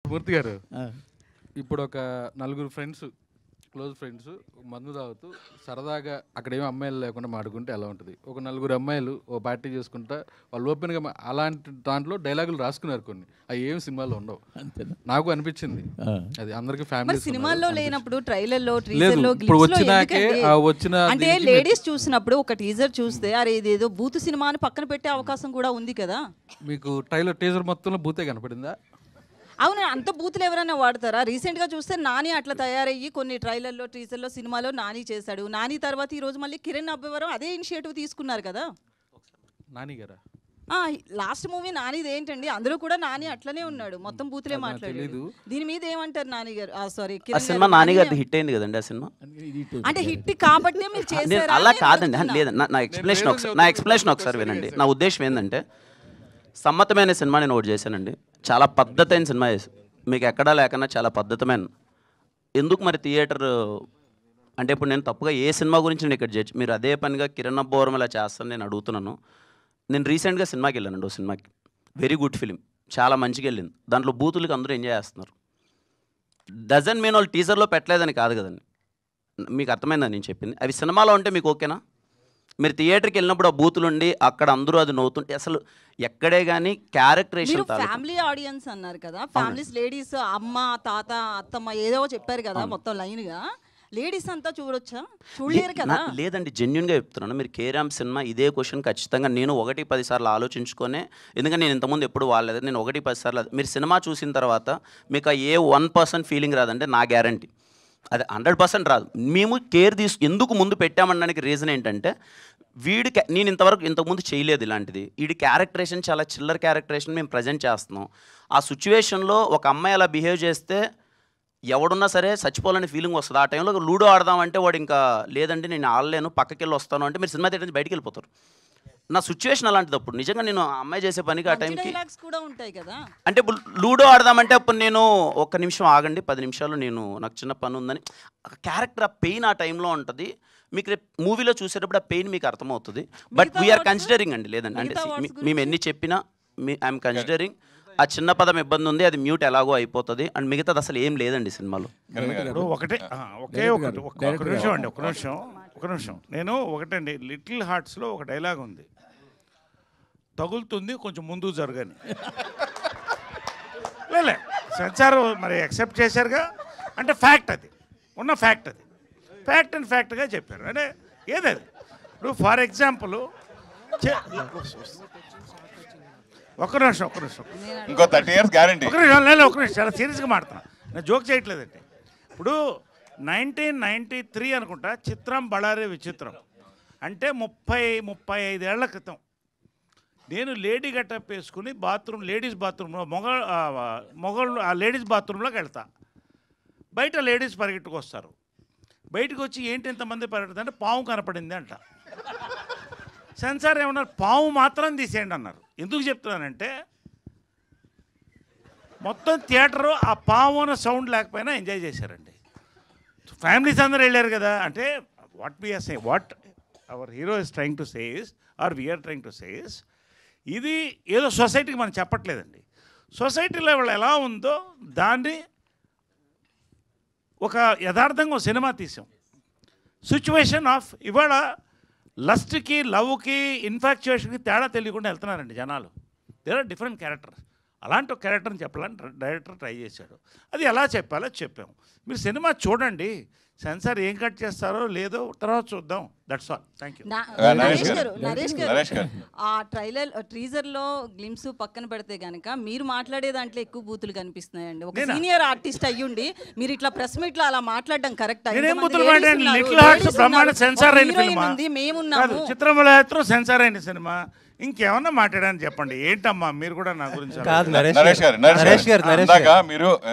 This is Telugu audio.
మూర్తి గారు ఇప్పుడు ఒక నలుగురు ఫ్రెండ్స్ క్లోజ్ ఫ్రెండ్స్ మందు తాగుతూ సరదాగా అక్కడేమో అమ్మాయిలు లేకుండా మాడుకుంటే ఎలా ఉంటుంది? ఒక నలుగురు అమ్మాయిలు ఓ పార్టీ చేసుకుంటా వాళ్ళు ఓపెన్గా అలాంటి దాంట్లో డైలాగులు రాసుకున్నారు కొన్ని, అవి ఏమి సినిమాలో ఉండవు. నాకు అనిపించింది అది అందరికి ఫ్యామిలీ సినిమాల్లో లేనప్పుడు ట్రైలర్లో లేదు. ఇప్పుడు వచ్చినాకే వచ్చిన అంటే లేడీస్ చూసినప్పుడు ఒక టీజర్ చూస్తే అరే ఇదేదో బూత్ సినిమా అని పక్కన పెట్టే అవకాశం కూడా ఉంది కదా. మీకు ట్రైలర్ టీజర్ మొత్తంలో బూతే కనపడిందా? అవును, అంత బూతులు ఎవరైనా వాడతారా? రీసెంట్గా చూస్తే నాని అట్లా తయారయ్యి కొన్ని ట్రైలర్లో టీజర్లో సినిమాలో నాని చేశాడు. నాని తర్వాత ఈరోజు మళ్ళీ కిరణ్ అబ్బవరం అదే ఇనిషియేటివ్ తీసుకున్నారు కదా. నాని గారా? లాస్ట్ మూవీ నానిది ఏంటండి, అందులో కూడా నాని అట్లనే ఉన్నాడు, మొత్తం బూతులే మాట్లాడలేదు. దీని మీద ఏమంటారు నాని గారు? సారీ, సినిమా నాని గారి హిట్ అయింది కదండి. ఆ సినిమా అంటే హిట్ కాబట్టి మీరు చేశారు అలా కాదండి. లేదు, నా ఎక్స్ప్లెనేషన్ ఒకసారి వినండి. నా ఉద్దేశం ఏంటంటే సమ్మతమైన సినిమా నేను ఒకటి చేశానండి. చాలా పద్ధతైన సినిమా చేసి మీకు ఎక్కడా లేకన్నా చాలా పద్ధతమైన. ఎందుకు మరి థియేటర్ అంటే ఇప్పుడు నేను తప్పుగా ఏ సినిమా గురించి నేను ఇక్కడ చేయొచ్చు, మీరు అదే పనిగా కిరణ్ అబ్బవరం ఇలా చేస్తాను నేను అడుగుతున్నాను. నేను రీసెంట్గా సినిమాకి వెళ్ళానండి. ఓ సినిమాకి వెరీ గుడ్ ఫిలిం, చాలా మంచిగా వెళ్ళింది. దాంట్లో బూతులకి అందరూ ఎంజాయ్ చేస్తున్నారు. డజన్ మీన్ వాళ్ళు టీజర్లో పెట్టలేదని కాదు కదండి. మీకు అర్థమైందని నేను చెప్పింది. అవి సినిమాలో ఉంటే మీకు ఓకేనా? మీరు థియేటర్కి వెళ్ళినప్పుడు ఆ బూతులు ఉండి అక్కడ అందరూ అది నవ్వుతుంటే అసలు ఎక్కడే కానీ క్యారెక్టరేషన్. ఫ్యామిలీ ఆడియన్స్ అన్నారు కదా, ఫ్యామిలీస్ లేడీస్ అమ్మ తాత అత్తమ్మ ఏదో చెప్పారు కదా, మొత్తం లైన్గా లేడీస్ అంతా చూడొచ్చా? చూడలేరు కదా. లేదండి, జెన్యున్గా చెప్తున్నాను. మీరు కేరామ్ సినిమా ఇదే క్వశ్చన్ ఖచ్చితంగా నేను 1-10 సార్లు ఆలోచించుకొనే, ఎందుకంటే నేను ఇంతకుముందు ఎప్పుడు వాడలేదు. నేను 1-10 సార్లు మీరు సినిమా చూసిన తర్వాత మీకు ఏ 1% ఫీలింగ్ రాదంటే నా గ్యారంటీ అది 100% రాదు. మేము కేర్ ఎందుకు ముందు పెట్టామనడానికి రీజన్ ఏంటంటే వీడికి నేను ఇంతకుముందు చేయలేదు ఇలాంటిది. వీడి క్యారెక్టరేషన్ చాలా చిల్లర క్యారెక్టరేషన్ మేము ప్రజెంట్ చేస్తున్నాం. ఆ సిచ్యువేషన్లో ఒక అమ్మాయి అలా బిహేవ్ చేస్తే ఎవడున్నా సరే చచ్చిపోవాలని ఫీలింగ్ వస్తుంది. ఆ టైంలో లూడో ఆడదామంటే వాడు ఇంకా లేదండి నేను ఆడలేను పక్కకి వెళ్ళి వస్తాను అంటే మీరు సినిమా థియేటర్ నుంచి బయటికి వెళ్ళిపోతారు. నా సిచ్యువేషన్ అలాంటిది. అప్పుడు నిజంగా నేను అమ్మాయి చేసే పనికి ఆ టైంకి అంటే ఇప్పుడు లూడో ఆడదామంటే అప్పుడు నేను 1 నిమిషం ఆగండి 10 నిమిషాలు నాకు చిన్న పని ఉందని క్యారెక్టర్ ఆ పెయిన్ ఆ టైంలో ఉంటుంది. మీకు రేపు మూవీలో చూసేటప్పుడు ఆ పెయిన్ మీకు అర్థమవుతుంది. బట్ వీఆర్ కన్సిడరింగ్ అండి. లేదండి అంటే మేము ఎన్ని చెప్పినా ఐఎమ్ కన్సిడరింగ్. ఆ చిన్న పదం ఇబ్బంది ఉంది, అది మ్యూట్ ఎలాగో అయిపోతుంది అండ్ మిగతాది అసలు ఏం లేదండి సినిమాలో. ఒక నిమిషం నేను ఒకటండి, లిటిల్ హార్ట్స్లో ఒక డైలాగ్ ఉంది, తగులుతుంది కొంచెం ముందుకు జరగని. లే సెన్సార్ మరి యాక్సెప్ట్ చేశారుగా, అంటే ఫ్యాక్ట్, అది ఉన్న ఫ్యాక్ట్, అది ఫ్యాక్ట్ అండ్ ఫ్యాక్ట్గా చెప్పారు. అంటే ఏదది ఇప్పుడు ఫర్ ఎగ్జాంపుల్ ఒక నిమిషం ఇంకో 30 years గ్యారంటీ. ఒక నిమిషం చాలా సీరియస్గా మాట్లాడుతున్నా, నేను జోక్ చేయట్లేదండి. ఇప్పుడు 1993 అనుకుంటా చిత్రం బళారే విచిత్రం అంటే 30-35 ఏళ్ల క్రితం నేను లేడీ గెటప్ వేసుకుని లేడీస్ బాత్రూంలో మొగళ్ళు ఆ లేడీస్ బాత్రూంలోకి వెళ్తా. బయట లేడీస్ పరిగెట్టుకు వస్తారు. బయటకు వచ్చి ఏంటి ఇంతమంది పరిగెడుతుంది అంటే పాము కనపడింది అంట. సెన్సార్ ఏమన్నారు, పాము మాత్రం తీసేయండి అన్నారు. ఎందుకు చెప్తున్నానంటే మొత్తం థియేటరు ఆ పాము అన్న సౌండ్ లేకపోయినా ఎంజాయ్ చేశారండి. ఫ్యామిలీస్ అందరూ వెళ్ళారు కదా. అంటే what our hero is trying to say is or we're trying to say is, ఇది ఏదో సొసైటీకి మనం చెప్పట్లేదండి. సొసైటీలో వాళ్ళు ఎలా ఉందో దాన్ని ఒక యథార్థంగా సినిమా తీసాం. సిచ్యువేషన్ ఆఫ్ ఇవాళ లస్ట్కి లవ్కి ఇన్ఫాక్చుయేషన్కి తేడా తెలియకుండా వెళ్తున్నారండి జనాలు. There are different characters. అలాంటి ఒక క్యారెక్టర్ని చెప్పాలని డైరెక్టర్ ట్రై చేశాడు. అది ఎలా చెప్పాలో చెప్పాము. మీరు సినిమా చూడండి, సెన్సార్ ఏం కట్ చేస్తారో లేదో తర్వాత చూద్దాం. That's all. Thank you. Naresh గారు, ఆ టీజర్లో గ్లిమ్స్ పక్కన పెడితే కనుక మీరు మాట్లాడే దాంట్లో ఎక్కువ బూతులు కనిపిస్తున్నాయండి. ఒక సీనియర్ ఆర్టిస్ట్ అయ్యుండి మీరు ఇట్లా ప్రెస్ మీట్లో అలా మాట్లాడడం కరెక్ట్? చిత్రంలో సెన్సార్ అయిన సినిమా ఇంకేమన్నా మాట్లాడాలని చెప్పండి. ఏంటమ్మా మీరు కూడా నా గురించి నరేష్ గారు మీరు